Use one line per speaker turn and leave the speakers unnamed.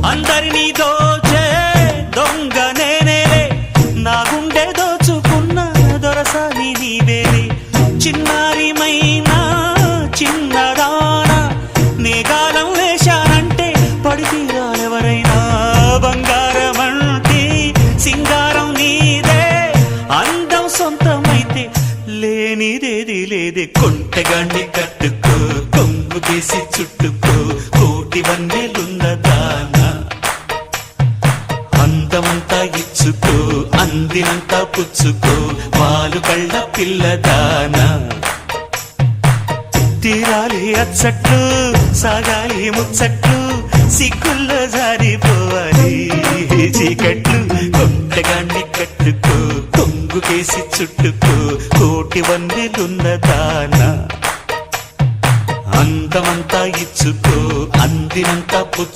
అందరినీ దోచే దొంగ నేనేలే, నా గుండె దోచుకున్న దొరసాని నీవేలే. చిన్నారిమైనా చిన్నదానా నేగాలం వేశానంటే పడితీరాలెవరైనా. బంగారమంటే సింగారం నీదే, అందం సొంతమైతే లేనిదేది లేదే. కొంటగాన్ని కట్టుకో, కొంగు తీసి చుట్టుకో, కోటి వన్నెలున్నదానా. అందమంతా ఇచ్చుకో, అందినంతా పుచ్చుకో, వాలు కళ్ళ పిల్లదానా. తీరాలి అచ్చట్లు, సాగాలి ముచ్చట్లు, సిగ్గుల్లో జారిపోవాలి చీకట్లు. కొంటగాన్ని కట్టుకో, కొంగు కేసి చుట్టుకో, కోటి వన్నెలున్నదానా. అందమంతా ఇచ్చుకో, అందినంతా పుచ్చుకో.